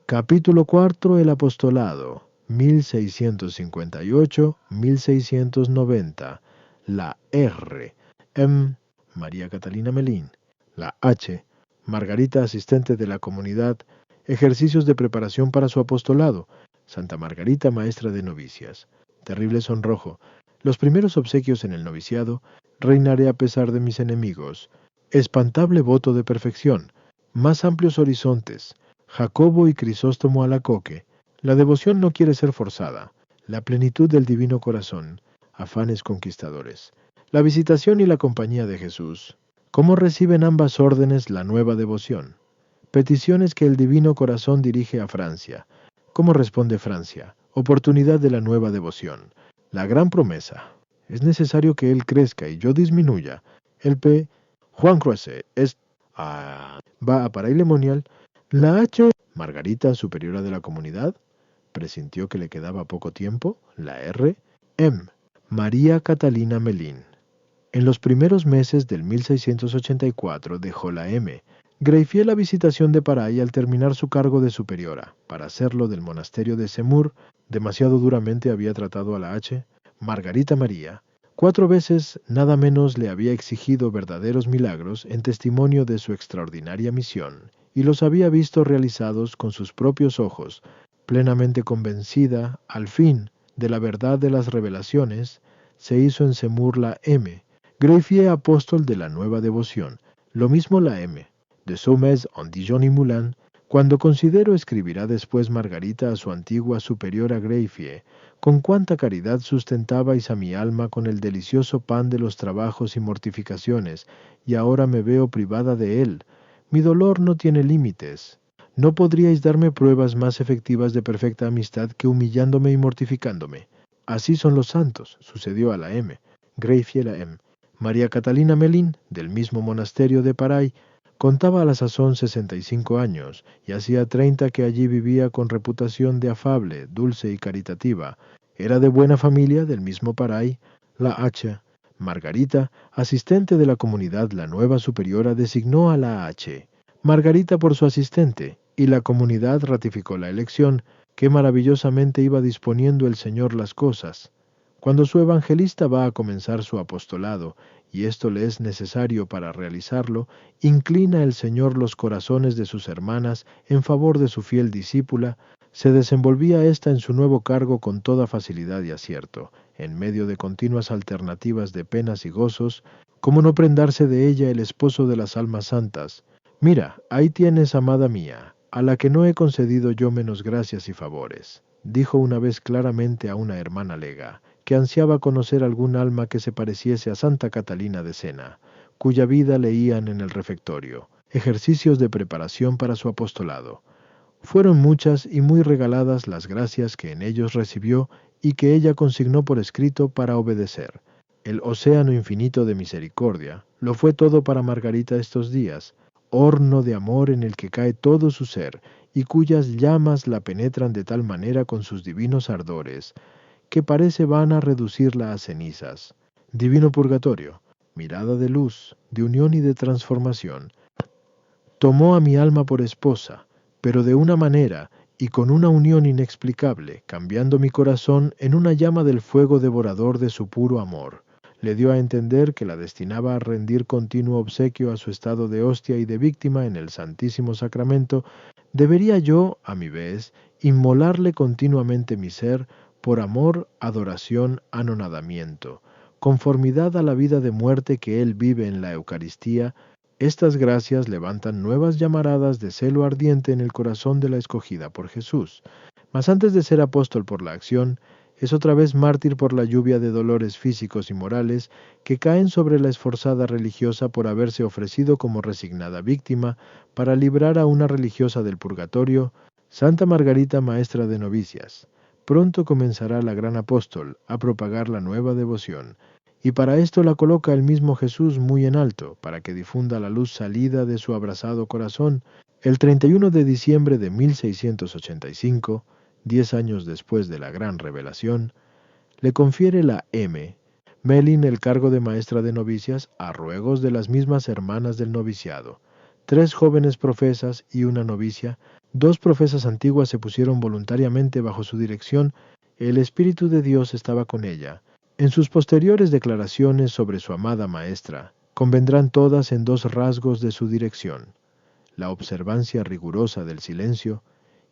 Capítulo 4. El apostolado, 1658-1690. La R. M. María Catalina Melín. La H. Margarita, asistente de la comunidad. Ejercicios de preparación para su apostolado. Santa Margarita, maestra de novicias. Terrible sonrojo. Los primeros obsequios en el noviciado. Reinaré a pesar de mis enemigos. Espantable voto de perfección. Más amplios horizontes. Jacobo y Crisóstomo Alacoque. La devoción no quiere ser forzada. La plenitud del divino corazón. Afanes conquistadores. La visitación y la compañía de Jesús. ¿Cómo reciben ambas órdenes la nueva devoción? Peticiones que el divino corazón dirige a Francia. ¿Cómo responde Francia? Oportunidad de la nueva devoción. La gran promesa. Es necesario que él crezca y yo disminuya. El P. Juan Croiset va a Paray-le-Monial. La H. Margarita, superiora de la comunidad, presintió que le quedaba poco tiempo. La R. M. María Catalina Melín. En los primeros meses del 1684 dejó la M. Greifié la visitación de Paray al terminar su cargo de superiora. Para hacerlo del monasterio de Semur, demasiado duramente había tratado a la H. Margarita María. 4 veces nada menos le había exigido verdaderos milagros en testimonio de su extraordinaria misión, y los había visto realizados con sus propios ojos. Plenamente convencida, al fin, de la verdad de las revelaciones, se hizo en Semur la M. Greifié apóstol de la nueva devoción, lo mismo la M. De Saumes en Dijon y Moulins. Cuando considero, escribirá después Margarita a su antigua superiora Greifié, con cuánta caridad sustentabais a mi alma con el delicioso pan de los trabajos y mortificaciones, y ahora me veo privada de él. Mi dolor no tiene límites. ¿No podríais darme pruebas más efectivas de perfecta amistad que humillándome y mortificándome? Así son los santos, sucedió a la M. Greifié la M. María Catalina Melín, del mismo monasterio de Paray, contaba a la sazón 65 años, y hacía 30 que allí vivía con reputación de afable, dulce y caritativa. Era de buena familia, del mismo Paray. La H. Margarita, asistente de la comunidad, la nueva superiora, designó a la H. Margarita por su asistente, y la comunidad ratificó la elección. Qué maravillosamente iba disponiendo el Señor las cosas. Cuando su evangelista va a comenzar su apostolado, y esto le es necesario para realizarlo, inclina el Señor los corazones de sus hermanas en favor de su fiel discípula. Se desenvolvía ésta en su nuevo cargo con toda facilidad y acierto, en medio de continuas alternativas de penas y gozos. ¿Cómo no prendarse de ella el esposo de las almas santas? Mira, ahí tienes, amada mía, a la que no he concedido yo menos gracias y favores, dijo una vez claramente a una hermana lega, que ansiaba conocer algún alma que se pareciese a Santa Catalina de Sena, cuya vida leían en el refectorio. Ejercicios de preparación para su apostolado. Fueron muchas y muy regaladas las gracias que en ellos recibió y que ella consignó por escrito para obedecer. El océano infinito de misericordia lo fue todo para Margarita estos días, horno de amor en el que cae todo su ser, y cuyas llamas la penetran de tal manera con sus divinos ardores, que parece vana reducirla a cenizas. Divino purgatorio, mirada de luz, de unión y de transformación, tomó a mi alma por esposa, pero de una manera y con una unión inexplicable, cambiando mi corazón en una llama del fuego devorador de su puro amor. Le dio a entender que la destinaba a rendir continuo obsequio a su estado de hostia y de víctima en el Santísimo Sacramento. Debería yo, a mi vez, inmolarle continuamente mi ser, por amor, adoración, anonadamiento, conformidad a la vida de muerte que él vive en la Eucaristía. Estas gracias levantan nuevas llamaradas de celo ardiente en el corazón de la escogida por Jesús. Mas antes de ser apóstol por la acción, es otra vez mártir por la lluvia de dolores físicos y morales que caen sobre la esforzada religiosa por haberse ofrecido como resignada víctima para librar a una religiosa del purgatorio. Santa Margarita, maestra de novicias. Pronto comenzará la gran apóstol a propagar la nueva devoción, y para esto la coloca el mismo Jesús muy en alto, para que difunda la luz salida de su abrasado corazón. El 31 de diciembre de 1685, 10 años después de la gran revelación, le confiere la M. Melín el cargo de maestra de novicias a ruegos de las mismas hermanas del noviciado. 3 jóvenes profesas y una novicia 2 profesas antiguas se pusieron voluntariamente bajo su dirección. El Espíritu de Dios estaba con ella. En sus posteriores declaraciones sobre su amada maestra, convendrán todas en 2 rasgos de su dirección: la observancia rigurosa del silencio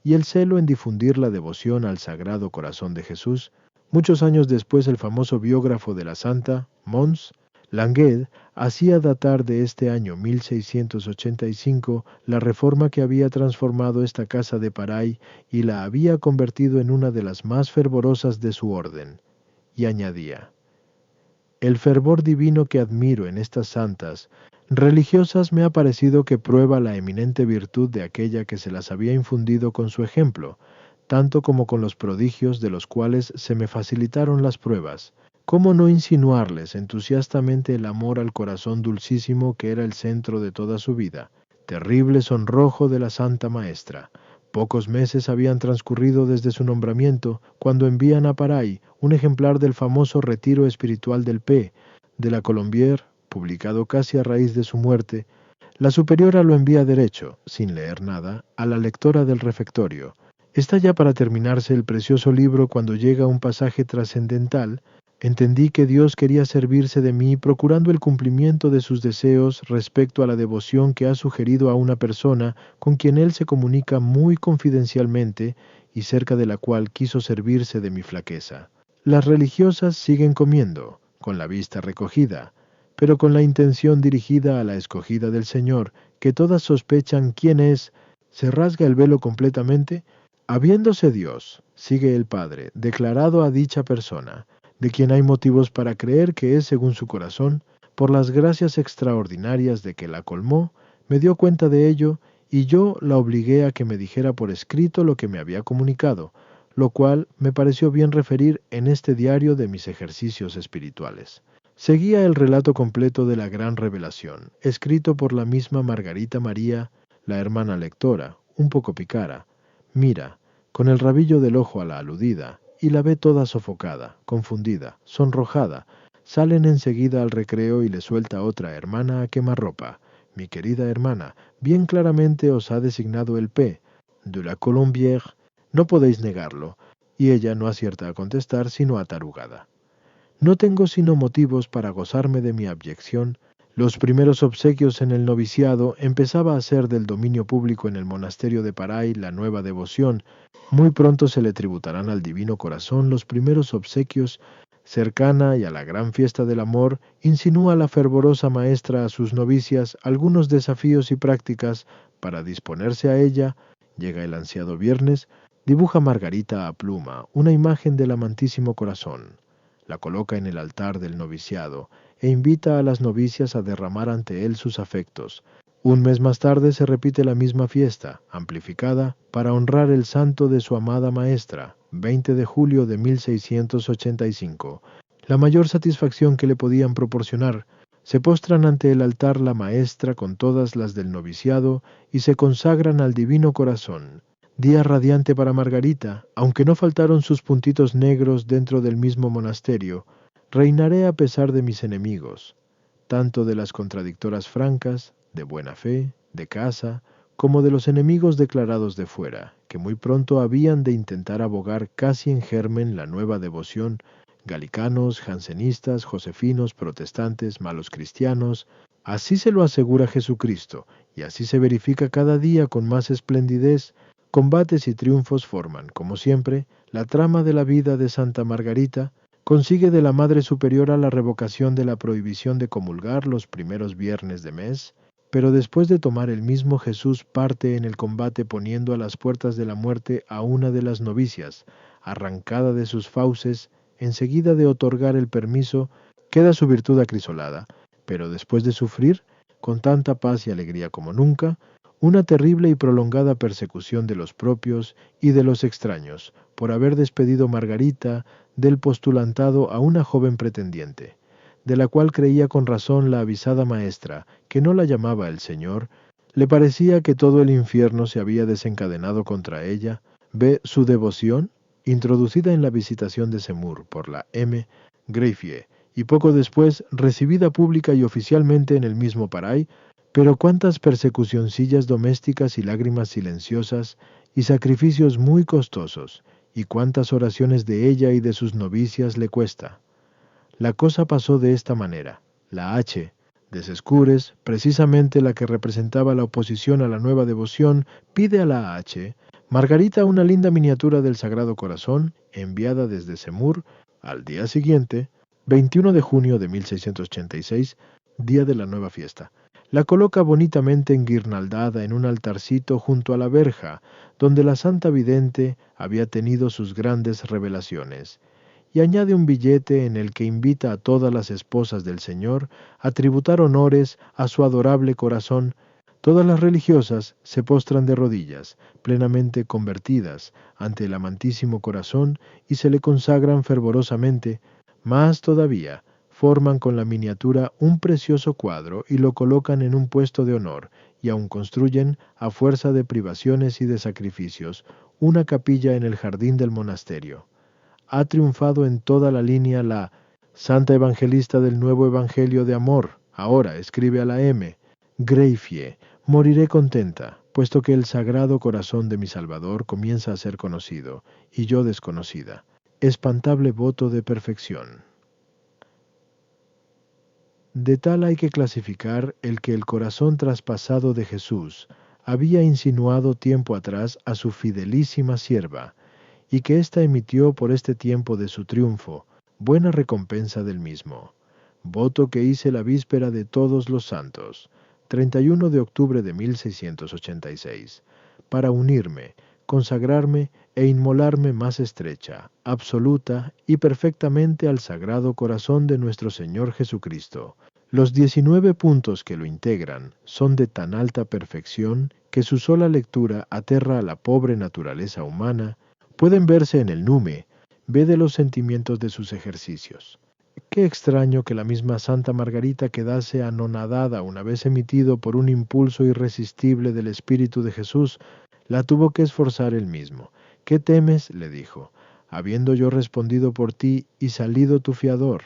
y el celo en difundir la devoción al Sagrado Corazón de Jesús. Muchos años después, el famoso biógrafo de la santa, Mons Languet, hacía datar de este año 1685 la reforma que había transformado esta casa de Paray y la había convertido en una de las más fervorosas de su orden, y añadía: el fervor divino que admiro en estas santas religiosas me ha parecido que prueba la eminente virtud de aquella que se las había infundido con su ejemplo, tanto como con los prodigios de los cuales se me facilitaron las pruebas. ¿Cómo no insinuarles entusiastamente el amor al corazón dulcísimo que era el centro de toda su vida? Terrible sonrojo de la Santa Maestra. Pocos meses habían transcurrido desde su nombramiento, cuando envían a Paray un ejemplar del famoso Retiro Espiritual del P. de la Colombière, publicado casi a raíz de su muerte. La superiora lo envía derecho, sin leer nada, a la lectora del refectorio. Está ya para terminarse el precioso libro cuando llega un pasaje trascendental. Entendí que Dios quería servirse de mí procurando el cumplimiento de sus deseos respecto a la devoción que ha sugerido a una persona con quien Él se comunica muy confidencialmente y cerca de la cual quiso servirse de mi flaqueza. Las religiosas siguen comiendo, con la vista recogida, pero con la intención dirigida a la escogida del Señor, que todas sospechan quién es. Se rasga el velo completamente. Habiéndose Dios, sigue el Padre, declarado a dicha persona, de quien hay motivos para creer que es según su corazón, por las gracias extraordinarias de que la colmó, me dio cuenta de ello, y yo la obligué a que me dijera por escrito lo que me había comunicado, lo cual me pareció bien referir en este diario de mis ejercicios espirituales. Seguía el relato completo de la gran revelación, escrito por la misma Margarita María, la hermana lectora, un poco pícara. Mira, con el rabillo del ojo a la aludida, y la ve toda sofocada, confundida, sonrojada. Salen enseguida al recreo y le suelta otra hermana a quemarropa. Mi querida hermana, bien claramente os ha designado el P. de la Colombière, no podéis negarlo, y ella no acierta a contestar sino atarugada. No tengo sino motivos para gozarme de mi abyección. Los primeros obsequios en el noviciado empezaba a ser del dominio público en el monasterio de Paray la nueva devoción. Muy pronto se le tributarán al Divino Corazón los primeros obsequios. Cercana y a la gran fiesta del amor, insinúa la fervorosa maestra a sus novicias algunos desafíos y prácticas para disponerse a ella. Llega el ansiado viernes, dibuja Margarita a pluma una imagen del amantísimo corazón. La coloca en el altar del noviciado e invita a las novicias a derramar ante él sus afectos. Un mes más tarde se repite la misma fiesta, amplificada, para honrar el santo de su amada maestra, 20 de julio de 1685. La mayor satisfacción que le podían proporcionar. Se postran ante el altar la maestra con todas las del noviciado y se consagran al Divino Corazón. Día radiante para Margarita, aunque no faltaron sus puntitos negros dentro del mismo monasterio. Reinaré a pesar de mis enemigos, tanto de las contradictoras francas, de buena fe, de casa, como de los enemigos declarados de fuera, que muy pronto habían de intentar abogar casi en germen la nueva devoción, galicanos, jansenistas, josefinos, protestantes, malos cristianos. Así se lo asegura Jesucristo, y así se verifica cada día con más esplendidez. Combates y triunfos forman, como siempre, la trama de la vida de Santa Margarita. Consigue de la Madre Superiora la revocación de la prohibición de comulgar los primeros viernes de mes, pero después de tomar el mismo Jesús parte en el combate poniendo a las puertas de la muerte a una de las novicias, arrancada de sus fauces. Enseguida de otorgar el permiso, queda su virtud acrisolada, pero después de sufrir, con tanta paz y alegría como nunca, una terrible y prolongada persecución de los propios y de los extraños, por haber despedido Margarita del postulantado a una joven pretendiente, de la cual creía con razón la avisada maestra, que no la llamaba el Señor. Le parecía que todo el infierno se había desencadenado contra ella. Ve su devoción, introducida en la Visitación de Semur por la M. Greffier, y poco después recibida pública y oficialmente en el mismo Paray, Pero cuántas persecucioncillas domésticas y lágrimas silenciosas y sacrificios muy costosos, y cuántas oraciones de ella y de sus novicias le cuesta. La cosa pasó de esta manera. La H. de Sescures, precisamente la que representaba la oposición a la nueva devoción, pide a la H. Margarita una linda miniatura del Sagrado Corazón, enviada desde Semur, al día siguiente, 21 de junio de 1686, día de la nueva fiesta. La coloca bonitamente enguirnaldada en un altarcito junto a la verja, donde la santa vidente había tenido sus grandes revelaciones, y añade un billete en el que invita a todas las esposas del Señor a tributar honores a su adorable corazón. Todas las religiosas se postran de rodillas, plenamente convertidas, ante el amantísimo corazón y se le consagran fervorosamente. Más todavía, forman con la miniatura un precioso cuadro y lo colocan en un puesto de honor, y aun construyen, a fuerza de privaciones y de sacrificios, una capilla en el jardín del monasterio. Ha triunfado en toda la línea la Santa Evangelista del Nuevo Evangelio de Amor. Ahora escribe a la M. Greifie, moriré contenta, puesto que el Sagrado Corazón de mi Salvador comienza a ser conocido, y yo desconocida. Espantable voto de perfección. De tal hay que clasificar el que el corazón traspasado de Jesús había insinuado tiempo atrás a su fidelísima sierva, y que ésta emitió por este tiempo de su triunfo buena recompensa del mismo. Voto que hice la víspera de Todos los Santos, 31 de octubre de 1686, para unirme, consagrarme e inmolarme más estrecha, absoluta y perfectamente al Sagrado Corazón de nuestro Señor Jesucristo. Los 19 puntos que lo integran son de tan alta perfección que su sola lectura aterra a la pobre naturaleza humana. Pueden verse en el nume, ve de los sentimientos de sus ejercicios. Qué extraño que la misma Santa Margarita quedase anonadada una vez emitido por un impulso irresistible del Espíritu de Jesús. La tuvo que esforzar él mismo. ¿Qué temes?, le dijo, habiendo yo respondido por ti y salido tu fiador.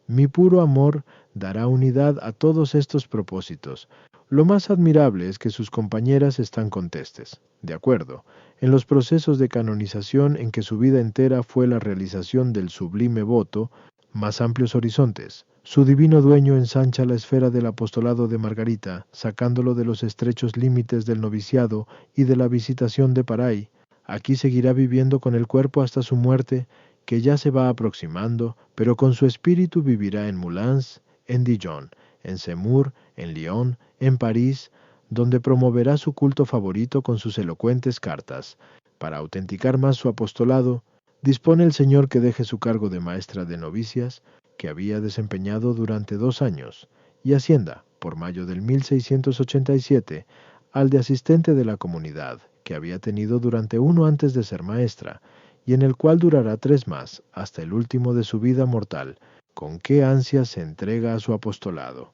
Mi puro amor dará unidad a todos estos propósitos. Lo más admirable es que sus compañeras están contestes, de acuerdo, en los procesos de canonización en que su vida entera fue la realización del sublime voto, más amplios horizontes. Su divino dueño ensancha la esfera del apostolado de Margarita, sacándolo de los estrechos límites del noviciado y de la visitación de Paray. Aquí seguirá viviendo con el cuerpo hasta su muerte, que ya se va aproximando, pero con su espíritu vivirá en Moulins, en Dijon, en Semur, en Lyon, en París, donde promoverá su culto favorito con sus elocuentes cartas. Para autenticar más su apostolado, dispone el Señor que deje su cargo de maestra de novicias, que había desempeñado durante 2 años, y ascienda, por mayo del 1687, al de asistente de la comunidad, que había tenido durante 1 antes de ser maestra, y en el cual durará 3 más, hasta el último de su vida mortal. Con qué ansia se entrega a su apostolado.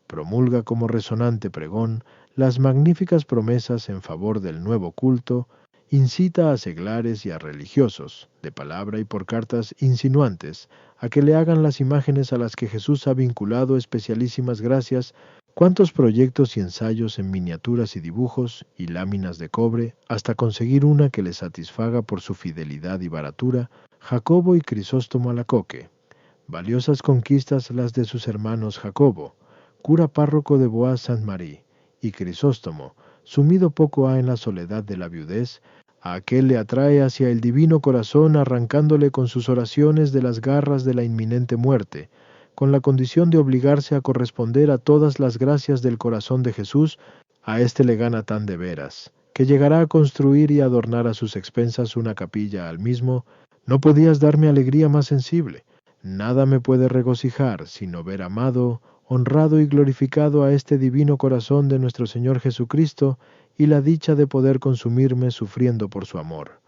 Promulga como resonante pregón las magníficas promesas en favor del nuevo culto, incita a seglares y a religiosos, de palabra y por cartas insinuantes, a que le hagan las imágenes a las que Jesús ha vinculado especialísimas gracias. Cuántos proyectos y ensayos en miniaturas y dibujos y láminas de cobre, hasta conseguir una que le satisfaga por su fidelidad y baratura, Jacobo y Crisóstomo Alacoque. Valiosas conquistas las de sus hermanos Jacobo, cura párroco de Bois-Saint-Marie, y Crisóstomo, sumido poco ha en la soledad de la viudez, a aquel le atrae hacia el divino corazón arrancándole con sus oraciones de las garras de la inminente muerte, con la condición de obligarse a corresponder a todas las gracias del corazón de Jesús. A éste le gana tan de veras, que llegará a construir y adornar a sus expensas una capilla al mismo. No podías darme alegría más sensible. Nada me puede regocijar sino ver amado, honrado y glorificado a este divino corazón de nuestro Señor Jesucristo, y la dicha de poder consumirme sufriendo por su amor.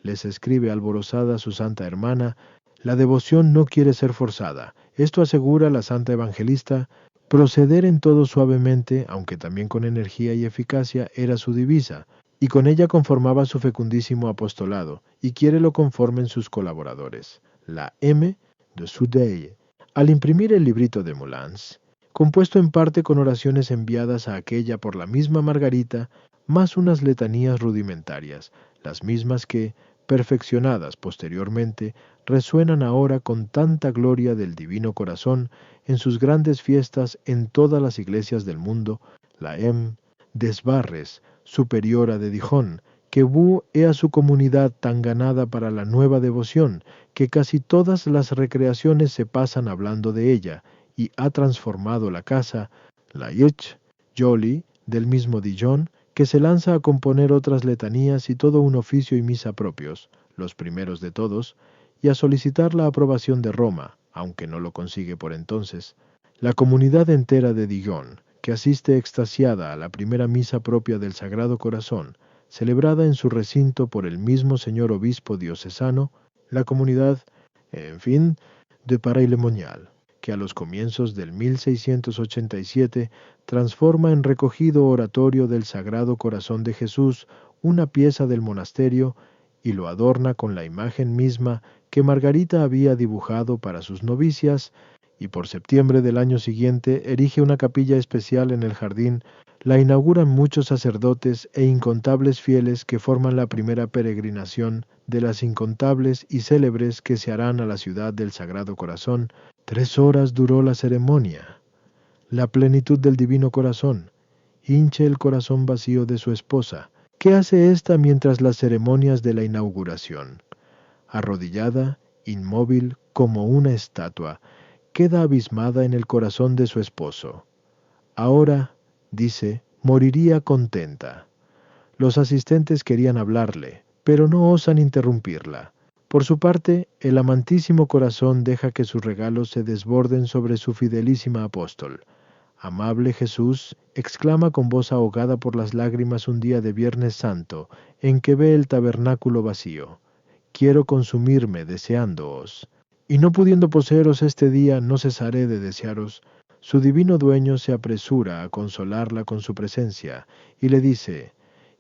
Les escribe alborozada su santa hermana. La devoción no quiere ser forzada. Esto asegura la santa evangelista. Proceder en todo suavemente, aunque también con energía y eficacia, era su divisa, y con ella conformaba su fecundísimo apostolado, y quiere lo conformen sus colaboradores. La M. de Soudeille. Al imprimir el librito de Moulins, compuesto en parte con oraciones enviadas a aquella por la misma Margarita, más unas letanías rudimentarias, las mismas que, perfeccionadas posteriormente, resuenan ahora con tanta gloria del Divino Corazón en sus grandes fiestas en todas las iglesias del mundo, la M. Desbarres, superiora de Dijon, que vu he a su comunidad tan ganada para la nueva devoción, que casi todas las recreaciones se pasan hablando de ella, y ha transformado la casa, la Hirsch, Joly, del mismo Dijon, que se lanza a componer otras letanías y todo un oficio y misa propios, los primeros de todos, y a solicitar la aprobación de Roma, aunque no lo consigue por entonces. La comunidad entera de Dijon, que asiste extasiada a la primera misa propia del Sagrado Corazón, celebrada en su recinto por el mismo señor obispo diocesano, la comunidad, en fin, de Paray-le-Monial, que a los comienzos del 1687 transforma en recogido oratorio del Sagrado Corazón de Jesús una pieza del monasterio y lo adorna con la imagen misma que Margarita había dibujado para sus novicias, y por septiembre del año siguiente erige una capilla especial en el jardín. La inauguran muchos sacerdotes e incontables fieles que forman la primera peregrinación de las incontables y célebres que se harán a la ciudad del Sagrado Corazón. 3 horas duró la ceremonia. La plenitud del Divino Corazón hinche el corazón vacío de su esposa. ¿Qué hace ésta mientras las ceremonias de la inauguración? Arrodillada, inmóvil, como una estatua, queda abismada en el corazón de su esposo. Ahora, dice, moriría contenta. Los asistentes querían hablarle, pero no osan interrumpirla. Por su parte, el amantísimo corazón deja que sus regalos se desborden sobre su fidelísima apóstol. Amable Jesús, exclama con voz ahogada por las lágrimas un día de Viernes Santo, en que ve el tabernáculo vacío. Quiero consumirme deseándoos. Y no pudiendo poseeros este día, no cesaré de desearos. Su divino dueño se apresura a consolarla con su presencia, y le dice: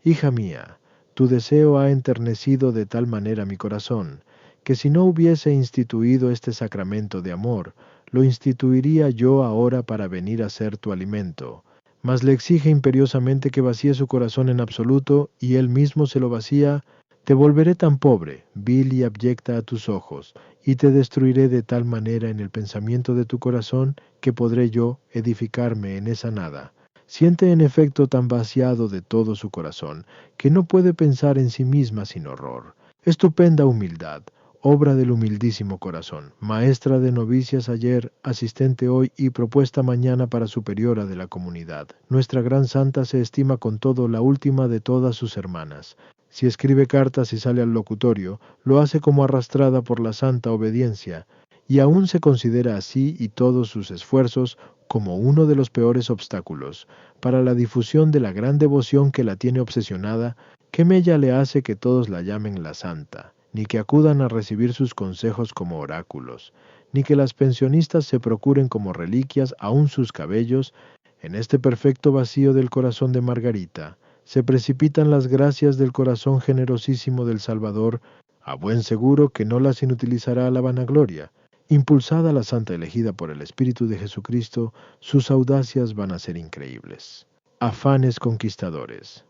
Hija mía, tu deseo ha enternecido de tal manera mi corazón, que si no hubiese instituido este sacramento de amor, lo instituiría yo ahora para venir a ser tu alimento. Mas le exige imperiosamente que vacíe su corazón en absoluto, y él mismo se lo vacía. Te volveré tan pobre, vil y abyecta a tus ojos, y te destruiré de tal manera en el pensamiento de tu corazón, que podré yo edificarme en esa nada. Siente en efecto tan vaciado de todo su corazón, que no puede pensar en sí misma sin horror. Estupenda humildad, obra del humildísimo corazón, maestra de novicias ayer, asistente hoy y propuesta mañana para superiora de la comunidad. Nuestra gran santa se estima con todo la última de todas sus hermanas. Si escribe cartas y sale al locutorio, lo hace como arrastrada por la santa obediencia, y aún se considera así y todos sus esfuerzos como uno de los peores obstáculos para la difusión de la gran devoción que la tiene obsesionada. ¿Qué mella le hace que todos la llamen la santa, ni que acudan a recibir sus consejos como oráculos, ni que las pensionistas se procuren como reliquias aún sus cabellos? En este perfecto vacío del corazón de Margarita se precipitan las gracias del corazón generosísimo del Salvador, a buen seguro que no las inutilizará a la vanagloria. Impulsada la santa elegida por el Espíritu de Jesucristo, sus audacias van a ser increíbles. Afanes conquistadores.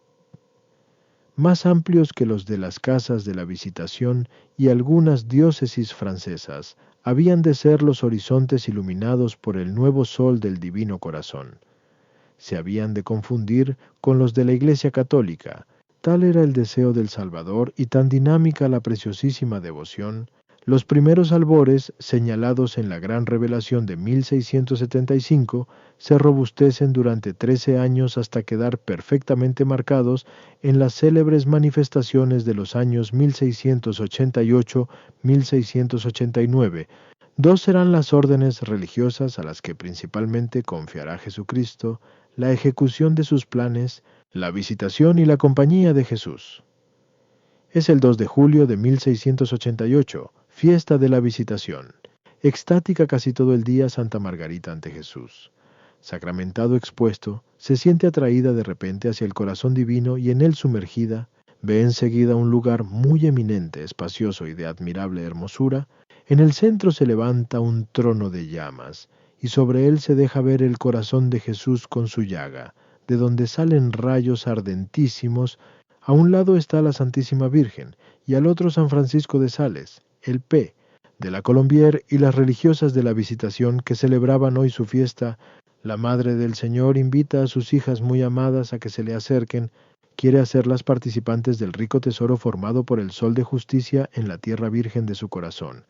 Más amplios que los de las casas de la Visitación y algunas diócesis francesas, habían de ser los horizontes iluminados por el nuevo sol del Divino Corazón. Se habían de confundir con los de la Iglesia Católica. Tal era el deseo del Salvador y tan dinámica la preciosísima devoción. Los primeros albores, señalados en la gran revelación de 1675, se robustecen durante 13 años hasta quedar perfectamente marcados en las célebres manifestaciones de los años 1688-1689. Dos serán las órdenes religiosas a las que principalmente confiará Jesucristo la ejecución de sus planes, la visitación y la compañía de Jesús. Es el 2 de julio de 1688, fiesta de la Visitación. Extática casi todo el día Santa Margarita ante Jesús. Sacramentado expuesto, se siente atraída de repente hacia el corazón divino y en él sumergida, ve enseguida un lugar muy eminente, espacioso y de admirable hermosura. En el centro se levanta un trono de llamas, y sobre él se deja ver el corazón de Jesús con su llaga, de donde salen rayos ardentísimos. A un lado está la Santísima Virgen, y al otro San Francisco de Sales, el P. de la Colombier y las religiosas de la Visitación que celebraban hoy su fiesta. La Madre del Señor invita a sus hijas muy amadas a que se le acerquen, quiere hacerlas participantes del rico tesoro formado por el sol de justicia en la tierra virgen de su corazón.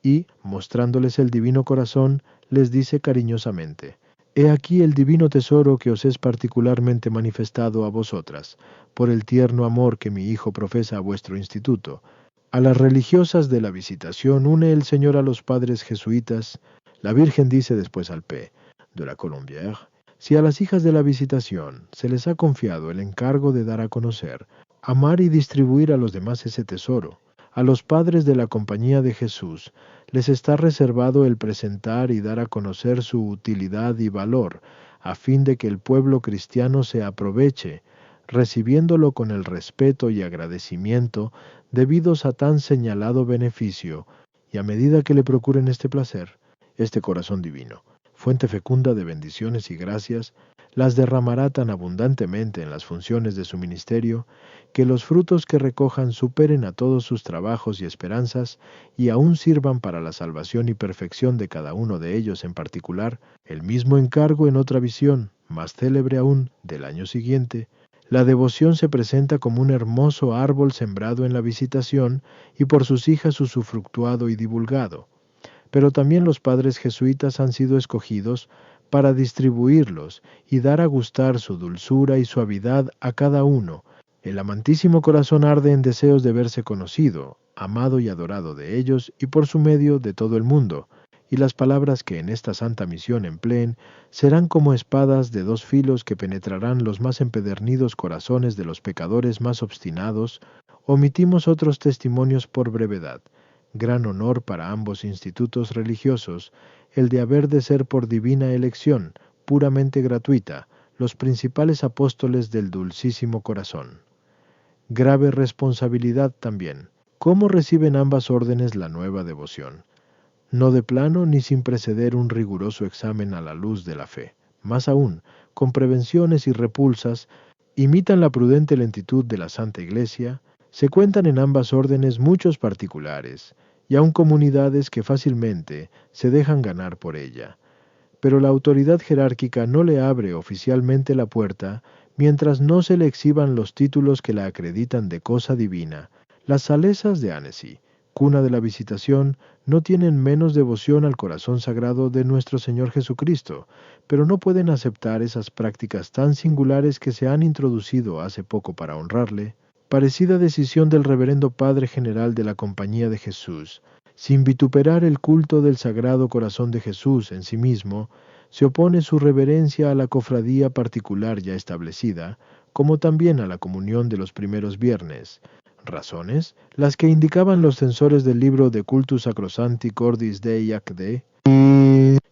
Y, mostrándoles el divino corazón, les dice cariñosamente: He aquí el divino tesoro que os es particularmente manifestado a vosotras, por el tierno amor que mi Hijo profesa a vuestro instituto. A las religiosas de la Visitación une el Señor a los padres jesuitas. La Virgen dice después al P. de la Colombière: si a las hijas de la Visitación se les ha confiado el encargo de dar a conocer, amar y distribuir a los demás ese tesoro, a los padres de la Compañía de Jesús les está reservado el presentar y dar a conocer su utilidad y valor, a fin de que el pueblo cristiano se aproveche, recibiéndolo con el respeto y agradecimiento debidos a tan señalado beneficio, y a medida que le procuren este placer, este corazón divino, fuente fecunda de bendiciones y gracias, las derramará tan abundantemente en las funciones de su ministerio, que los frutos que recojan superen a todos sus trabajos y esperanzas, y aún sirvan para la salvación y perfección de cada uno de ellos en particular. El mismo encargo en otra visión, más célebre aún, del año siguiente. La devoción se presenta como un hermoso árbol sembrado en la Visitación, y por sus hijas usufructuado y divulgado. Pero también los padres jesuitas han sido escogidos para distribuirlos y dar a gustar su dulzura y suavidad a cada uno. El amantísimo corazón arde en deseos de verse conocido, amado y adorado de ellos y por su medio de todo el mundo, y las palabras que en esta santa misión empleen serán como espadas de dos filos que penetrarán los más empedernidos corazones de los pecadores más obstinados. Omitimos otros testimonios por brevedad. Gran honor para ambos institutos religiosos, el de haber de ser por divina elección, puramente gratuita, los principales apóstoles del Dulcísimo Corazón. Grave responsabilidad también. ¿Cómo reciben ambas órdenes la nueva devoción? No de plano ni sin preceder un riguroso examen a la luz de la fe. Más aún, con prevenciones y repulsas, imitan la prudente lentitud de la Santa Iglesia. Se cuentan en ambas órdenes muchos particulares, y aun comunidades que fácilmente se dejan ganar por ella. Pero la autoridad jerárquica no le abre oficialmente la puerta mientras no se le exhiban los títulos que la acreditan de cosa divina. Las salesas de Annecy, cuna de la Visitación, no tienen menos devoción al corazón sagrado de nuestro Señor Jesucristo, pero no pueden aceptar esas prácticas tan singulares que se han introducido hace poco para honrarle. Parecida decisión del reverendo Padre General de la Compañía de Jesús, sin vituperar el culto del Sagrado Corazón de Jesús en sí mismo, se opone su reverencia a la cofradía particular ya establecida, como también a la comunión de los primeros viernes. Razones, las que indicaban los censores del libro de Cultus Sacrosanti Cordis Dei ac de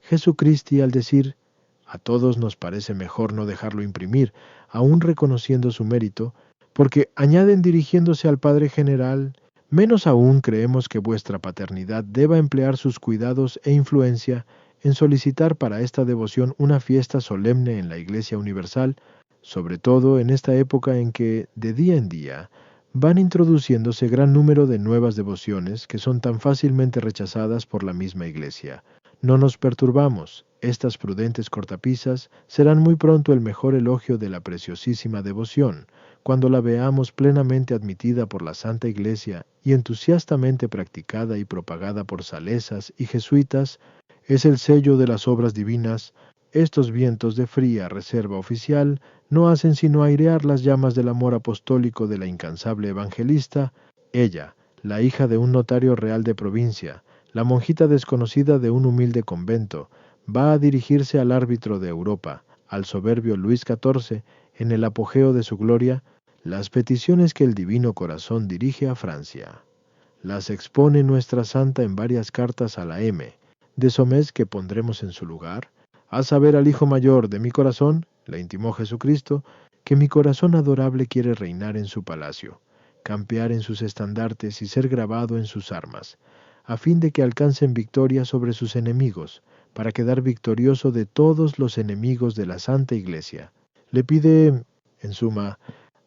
Jesucristi al decir: a todos nos parece mejor no dejarlo imprimir, aun reconociendo su mérito, porque añaden dirigiéndose al Padre General: menos aún creemos que vuestra paternidad deba emplear sus cuidados e influencia en solicitar para esta devoción una fiesta solemne en la Iglesia Universal, sobre todo en esta época en que, de día en día, van introduciéndose gran número de nuevas devociones que son tan fácilmente rechazadas por la misma Iglesia. No nos perturbamos, estas prudentes cortapisas serán muy pronto el mejor elogio de la preciosísima devoción, cuando la veamos plenamente admitida por la Santa Iglesia y entusiastamente practicada y propagada por salesas y jesuitas. Es el sello de las obras divinas. Estos vientos de fría reserva oficial no hacen sino airear las llamas del amor apostólico de la incansable evangelista. Ella, la hija de un notario real de provincia, la monjita desconocida de un humilde convento, va a dirigirse al árbitro de Europa, al soberbio Luis XIV, en el apogeo de su gloria, las peticiones que el Divino Corazón dirige a Francia. Las expone nuestra santa en varias cartas a la M, de somes que pondremos en su lugar. Haz saber al Hijo Mayor de mi corazón, la intimó Jesucristo, que mi corazón adorable quiere reinar en su palacio, campear en sus estandartes y ser grabado en sus armas. a fin de que alcancen victoria sobre sus enemigos, para quedar victorioso de todos los enemigos de la Santa Iglesia. Le pide, en suma,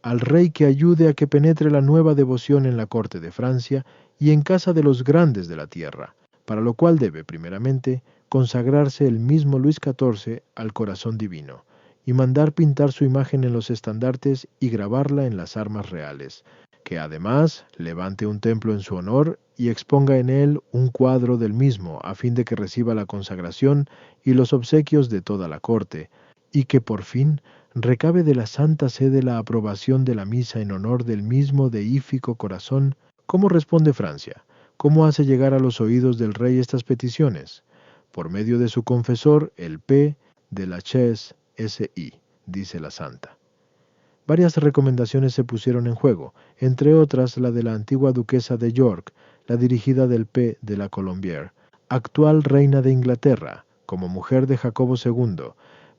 al rey que ayude a que penetre la nueva devoción en la corte de Francia y en casa de los grandes de la tierra, para lo cual debe, primeramente, consagrarse el mismo Luis XIV al corazón divino, y mandar pintar su imagen en los estandartes y grabarla en las armas reales, que además levante un templo en su honor y exponga en él un cuadro del mismo, a fin de que reciba la consagración y los obsequios de toda la corte, y que por fin recabe de la Santa Sede la aprobación de la misa en honor del mismo deífico corazón. ¿Cómo responde Francia? ¿Cómo hace llegar a los oídos del rey estas peticiones? Por medio de su confesor, el P. de la Chaise S.I., dice la santa. Varias recomendaciones se pusieron en juego, entre otras la de la antigua duquesa de York, la dirigida del P. de la Colombière, actual reina de Inglaterra, como mujer de Jacobo II,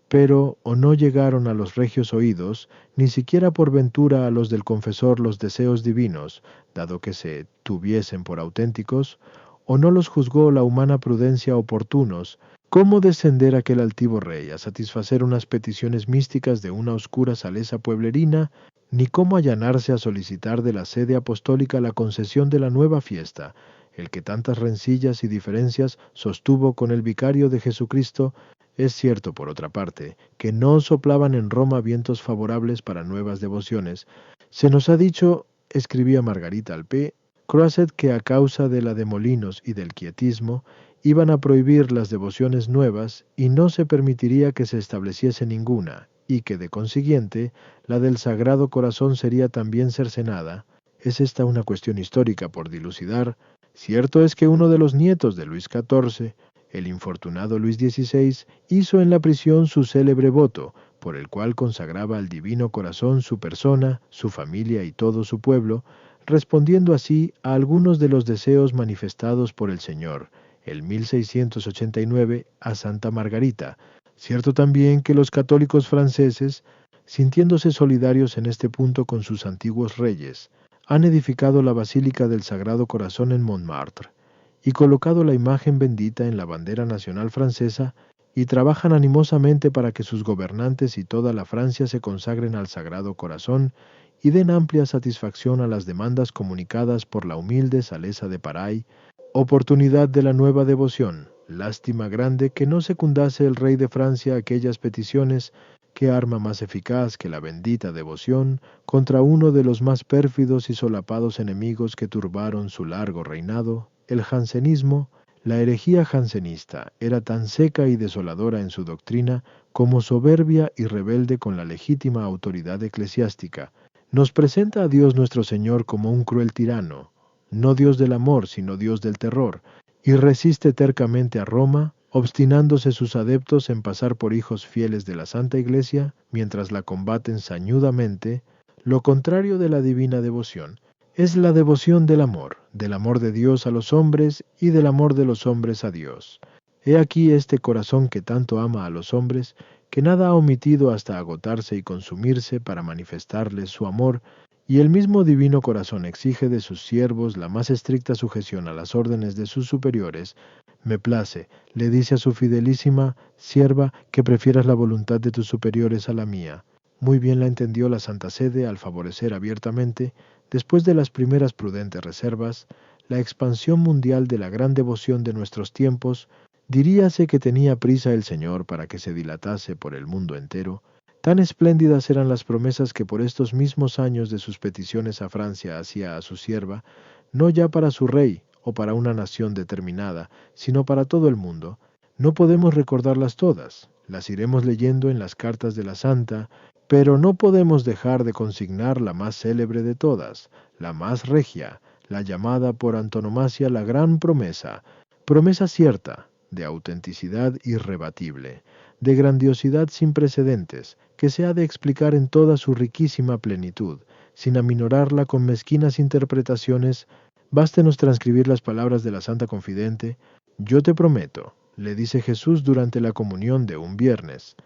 pero o no llegaron a los regios oídos, ni siquiera por ventura a los del confesor los deseos divinos, dado que se tuviesen por auténticos, o no los juzgó la humana prudencia oportunos. ¿Cómo descender aquel altivo rey a satisfacer unas peticiones místicas de una oscura salesa pueblerina, ni cómo allanarse a solicitar de la sede apostólica la concesión de la nueva fiesta, el que tantas rencillas y diferencias sostuvo con el vicario de Jesucristo? Es cierto, por otra parte, que no soplaban en Roma vientos favorables para nuevas devociones. Se nos ha dicho, escribía Margarita al P. Croiset, que a causa de la de Molinos y del quietismo, iban a prohibir las devociones nuevas y no se permitiría que se estableciese ninguna, y que de consiguiente la del Sagrado Corazón sería también cercenada. Es esta una cuestión histórica por dilucidar. Cierto es que uno de los nietos de Luis XIV, el infortunado Luis XVI, hizo en la prisión su célebre voto, por el cual consagraba al Divino Corazón su persona, su familia y todo su pueblo, respondiendo así a algunos de los deseos manifestados por el Señor, el 1689, a Santa Margarita. Cierto también que los católicos franceses, sintiéndose solidarios en este punto con sus antiguos reyes, han edificado la Basílica del Sagrado Corazón en Montmartre, y colocado la imagen bendita en la bandera nacional francesa, y trabajan animosamente para que sus gobernantes y toda la Francia se consagren al Sagrado Corazón y den amplia satisfacción a las demandas comunicadas por la humilde salesa de Paray, oportunidad de la nueva devoción. Lástima grande que no secundase el rey de Francia aquellas peticiones, que arma más eficaz que la bendita devoción contra uno de los más pérfidos y solapados enemigos que turbaron su largo reinado, el jansenismo. La herejía jansenista era tan seca y desoladora en su doctrina como soberbia y rebelde con la legítima autoridad eclesiástica. Nos presenta a Dios nuestro Señor como un cruel tirano, no Dios del amor, sino Dios del terror, y resiste tercamente a Roma, obstinándose sus adeptos en pasar por hijos fieles de la Santa Iglesia, mientras la combaten sañudamente. Lo contrario de la divina devoción es la devoción del amor de Dios a los hombres y del amor de los hombres a Dios. He aquí este corazón que tanto ama a los hombres, que nada ha omitido hasta agotarse y consumirse para manifestarles su amor, y el mismo divino corazón exige de sus siervos la más estricta sujeción a las órdenes de sus superiores. Me place, le dice a su fidelísima sierva, que prefieras la voluntad de tus superiores a la mía. Muy bien la entendió la Santa Sede al favorecer abiertamente, después de las primeras prudentes reservas, la expansión mundial de la gran devoción de nuestros tiempos. Diríase que tenía prisa el Señor para que se dilatase por el mundo entero. Tan espléndidas eran las promesas que por estos mismos años de sus peticiones a Francia hacía a su sierva, no ya para su rey o para una nación determinada, sino para todo el mundo. No podemos recordarlas todas, las iremos leyendo en las cartas de la Santa, pero no podemos dejar de consignar la más célebre de todas, la más regia, la llamada por antonomasia la gran promesa, promesa cierta, de autenticidad irrebatible, de grandiosidad sin precedentes, que se ha de explicar en toda su riquísima plenitud, sin aminorarla con mezquinas interpretaciones. Bástenos transcribir las palabras de la Santa Confidente. Yo te prometo, le dice Jesús durante la comunión de un viernes,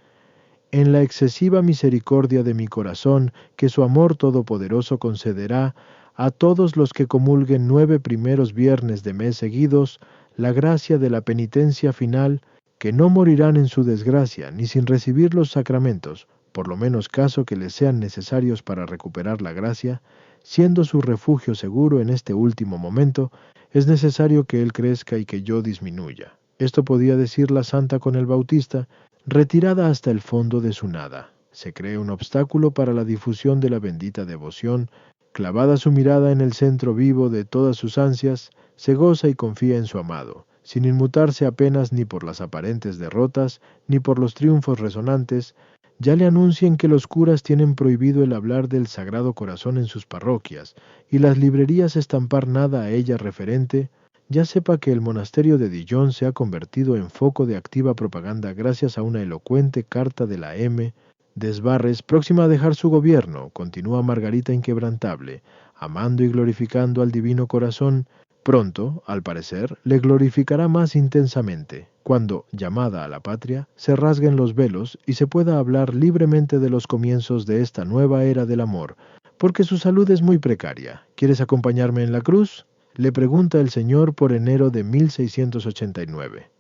en la excesiva misericordia de mi corazón, que su amor todopoderoso concederá a todos los que comulguen 9 primeros viernes de mes seguidos, la gracia de la penitencia final, que no morirán en su desgracia, ni sin recibir los sacramentos, por lo menos caso que les sean necesarios para recuperar la gracia, siendo su refugio seguro en este último momento, es necesario que él crezca y que yo disminuya. Esto podía decir la santa con el Bautista, retirada hasta el fondo de su nada. Se cree un obstáculo para la difusión de la bendita devoción, clavada su mirada en el centro vivo de todas sus ansias, se goza y confía en su amado, sin inmutarse apenas ni por las aparentes derrotas, ni por los triunfos resonantes. Ya le anuncien que los curas tienen prohibido el hablar del Sagrado Corazón en sus parroquias, y las librerías estampar nada a ella referente. Ya sepa que el monasterio de Dijon se ha convertido en foco de activa propaganda gracias a una elocuente carta de la M. Desbarres, próxima a dejar su gobierno, continúa Margarita inquebrantable, amando y glorificando al Divino Corazón. Pronto, al parecer, le glorificará más intensamente, cuando, llamada a la patria, se rasguen los velos y se pueda hablar libremente de los comienzos de esta nueva era del amor, porque su salud es muy precaria. ¿Quieres acompañarme en la cruz?, le pregunta el señor por enero de 1689.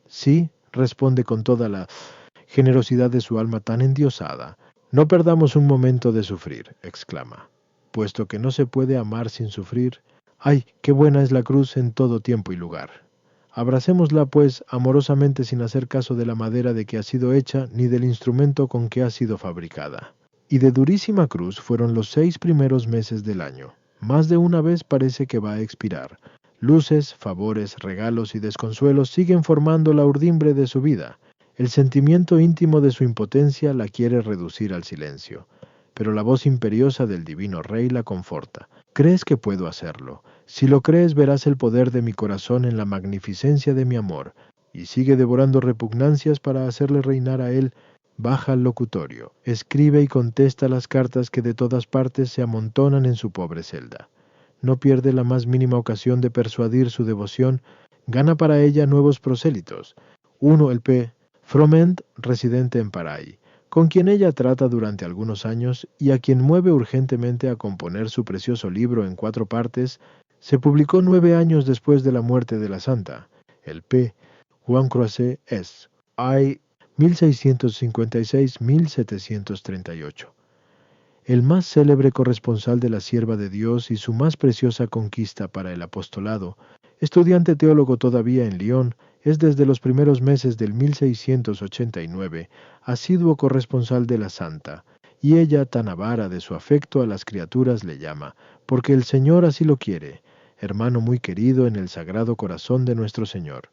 Sí, responde con toda la generosidad de su alma tan endiosada. No perdamos un momento de sufrir, exclama. Puesto que no se puede amar sin sufrir, ¡ay, qué buena es la cruz en todo tiempo y lugar! Abracémosla, pues, amorosamente sin hacer caso de la madera de que ha sido hecha, ni del instrumento con que ha sido fabricada. Y de durísima cruz fueron los 6 primeros meses del año. Más de una vez parece que va a expirar. Luces, favores, regalos y desconsuelos siguen formando la urdimbre de su vida. El sentimiento íntimo de su impotencia la quiere reducir al silencio, pero la voz imperiosa del divino Rey la conforta. ¿Crees que puedo hacerlo? Si lo crees, verás el poder de mi corazón en la magnificencia de mi amor. Y sigue devorando repugnancias para hacerle reinar a él. Baja al locutorio, escribe y contesta las cartas que de todas partes se amontonan en su pobre celda. No pierde la más mínima ocasión de persuadir su devoción, gana para ella nuevos prosélitos. Uno, el P. Froment, residente en Paray, con quien ella trata durante algunos años y a quien mueve urgentemente a componer su precioso libro en 4 partes, se publicó 9 años después de la muerte de la santa. El P. Juan Croiset es. I. 1656-1738. El más célebre corresponsal de la sierva de Dios y su más preciosa conquista para el apostolado, estudiante teólogo todavía en Lyon, es desde los primeros meses del 1689 asiduo corresponsal de la santa, y ella tan avara de su afecto a las criaturas le llama, porque el Señor así lo quiere, hermano muy querido en el Sagrado Corazón de nuestro Señor.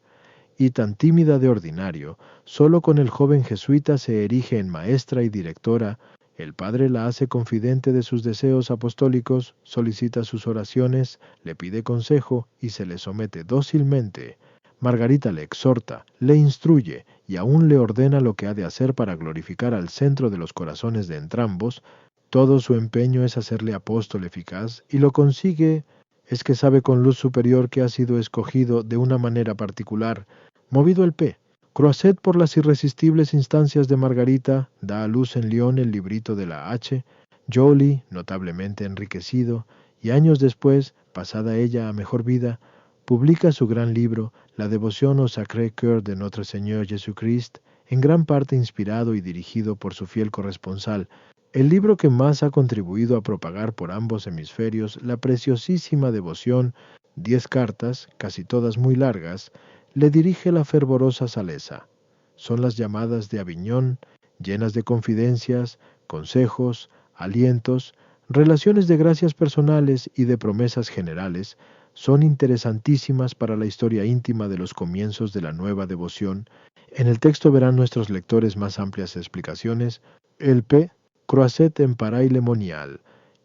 Y tan tímida de ordinario, solo con el joven jesuita se erige en maestra y directora. El padre la hace confidente de sus deseos apostólicos, solicita sus oraciones, le pide consejo y se le somete dócilmente. Margarita le exhorta, le instruye y aún le ordena lo que ha de hacer para glorificar al centro de los corazones de entrambos. Todo su empeño es hacerle apóstol eficaz y lo consigue. Es que sabe con luz superior que ha sido escogido de una manera particular. Movido el P. Croiset, por las irresistibles instancias de Margarita, da a luz en Lyon el librito de la H. Joly, notablemente enriquecido, y años después, pasada ella a mejor vida, publica su gran libro, La devoción au Sacré-Cœur de Notre Seigneur Jésus-Christ, en gran parte inspirado y dirigido por su fiel corresponsal, el libro que más ha contribuido a propagar por ambos hemisferios la preciosísima devoción. 10 cartas, casi todas muy largas, le dirige la fervorosa Salesa. Son las llamadas de Aviñón, llenas de confidencias, consejos, alientos, relaciones de gracias personales y de promesas generales. Son interesantísimas para la historia íntima de los comienzos de la nueva devoción. En el texto verán nuestros lectores más amplias explicaciones. El P. Croiset en Paray-le-Monial.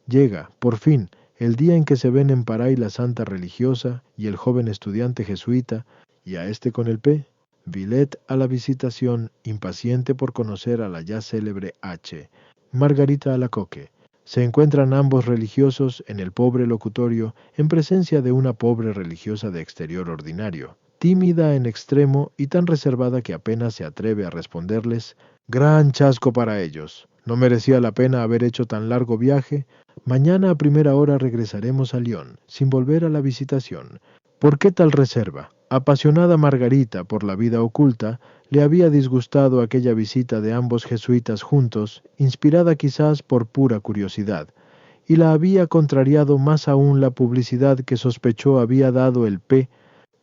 Llega, por fin, el día en que se ven en Paray la santa religiosa y el joven estudiante jesuita, y a este con el P. Villet a la visitación, impaciente por conocer a la ya célebre H. Margarita Alacoque. Se encuentran ambos religiosos en el pobre locutorio en presencia de una pobre religiosa de exterior ordinario, tímida en extremo y tan reservada que apenas se atreve a responderles. Gran chasco para ellos. No merecía la pena haber hecho tan largo viaje. Mañana a primera hora regresaremos a Lyon, sin volver a la visitación. ¿Por qué tal reserva? Apasionada Margarita por la vida oculta, le había disgustado aquella visita de ambos jesuitas juntos, inspirada quizás por pura curiosidad, y la había contrariado más aún la publicidad que sospechó había dado el P.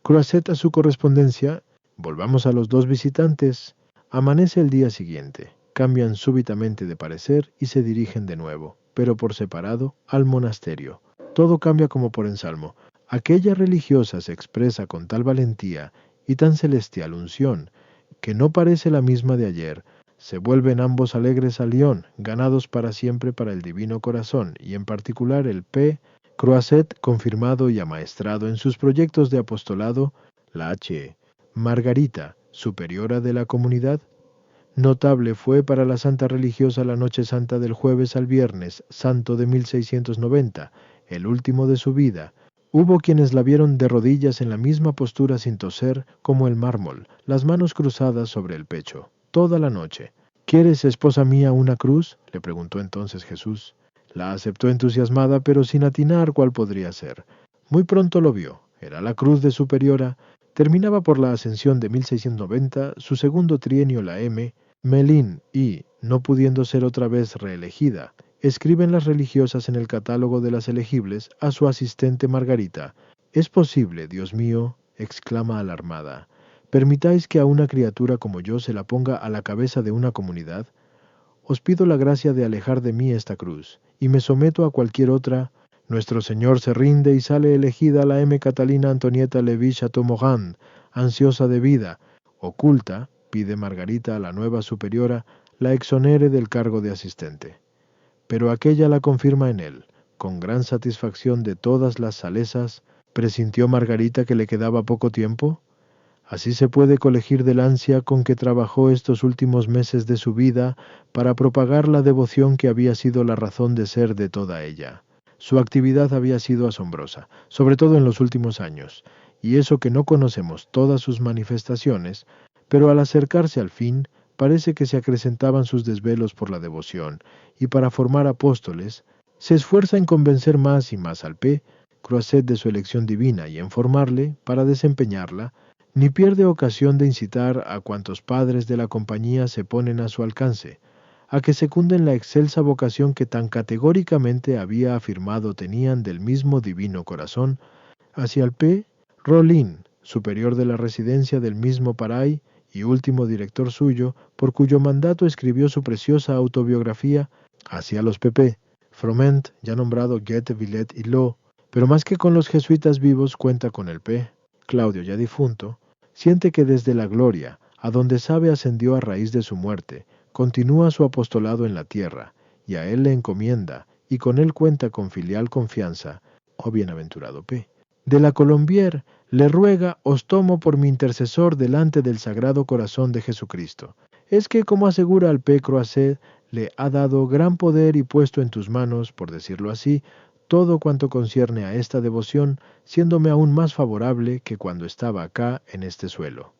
Croisset a su correspondencia. Volvamos a los dos visitantes. Amanece el día siguiente. Cambian súbitamente de parecer y se dirigen de nuevo, pero por separado, al monasterio. Todo cambia como por ensalmo. Aquella religiosa se expresa con tal valentía y tan celestial unción, que no parece la misma de ayer. Se vuelven ambos alegres a Lyon, ganados para siempre para el Divino Corazón, y en particular el P. Croisset, confirmado y amaestrado en sus proyectos de apostolado, la H. Margarita, superiora de la comunidad. Notable fue para la santa religiosa la noche santa del jueves al viernes santo de 1690, el último de su vida. Hubo quienes la vieron de rodillas en la misma postura sin toser como el mármol, las manos cruzadas sobre el pecho, toda la noche. ¿Quieres, esposa mía, una cruz?, le preguntó entonces Jesús. La aceptó entusiasmada, pero sin atinar cuál podría ser. Muy pronto lo vio. Era la cruz de superiora. Terminaba por la ascensión de 1690, su segundo trienio la M. Melín y, no pudiendo ser otra vez reelegida, escriben las religiosas en el catálogo de las elegibles a su asistente Margarita. «¿Es posible, Dios mío?», exclama alarmada. «¿Permitáis que a una criatura como yo se la ponga a la cabeza de una comunidad? Os pido la gracia de alejar de mí esta cruz, y me someto a cualquier otra». Nuestro Señor se rinde y sale elegida la M. Catalina Antonieta Lévy Chateaumorin, ansiosa de vida, oculta. Pide Margarita a la nueva superiora la exonere del cargo de asistente. Pero aquella la confirma en él. Con gran satisfacción de todas las salesas, ¿presintió Margarita que le quedaba poco tiempo? Así se puede colegir del ansia con que trabajó estos últimos meses de su vida para propagar la devoción que había sido la razón de ser de toda ella. Su actividad había sido asombrosa, sobre todo en los últimos años, y eso que no conocemos todas sus manifestaciones, pero al acercarse al fin, parece que se acrecentaban sus desvelos por la devoción, y para formar apóstoles, se esfuerza en convencer más y más al P. Croisset de su elección divina y en formarle, para desempeñarla, ni pierde ocasión de incitar a cuantos padres de la compañía se ponen a su alcance, a que secunden la excelsa vocación que tan categóricamente había afirmado tenían del mismo Divino Corazón, hacia el P. Rollin, superior de la residencia del mismo Paray y último director suyo, por cuyo mandato escribió su preciosa autobiografía, hacia los pp. Froment, ya nombrado Goethe, Villette y Lo, pero más que con los jesuitas vivos cuenta con el P. Claudio, ya difunto, siente que desde la gloria, a donde sabe ascendió a raíz de su muerte, continúa su apostolado en la tierra, y a él le encomienda, y con él cuenta con filial confianza, oh bienaventurado P. De la Colombier le ruega os tomo por mi intercesor delante del Sagrado Corazón de Jesucristo. Es que, como asegura el P. Croisset, le ha dado gran poder y puesto en tus manos, por decirlo así, todo cuanto concierne a esta devoción, siéndome aún más favorable que cuando estaba acá en este suelo.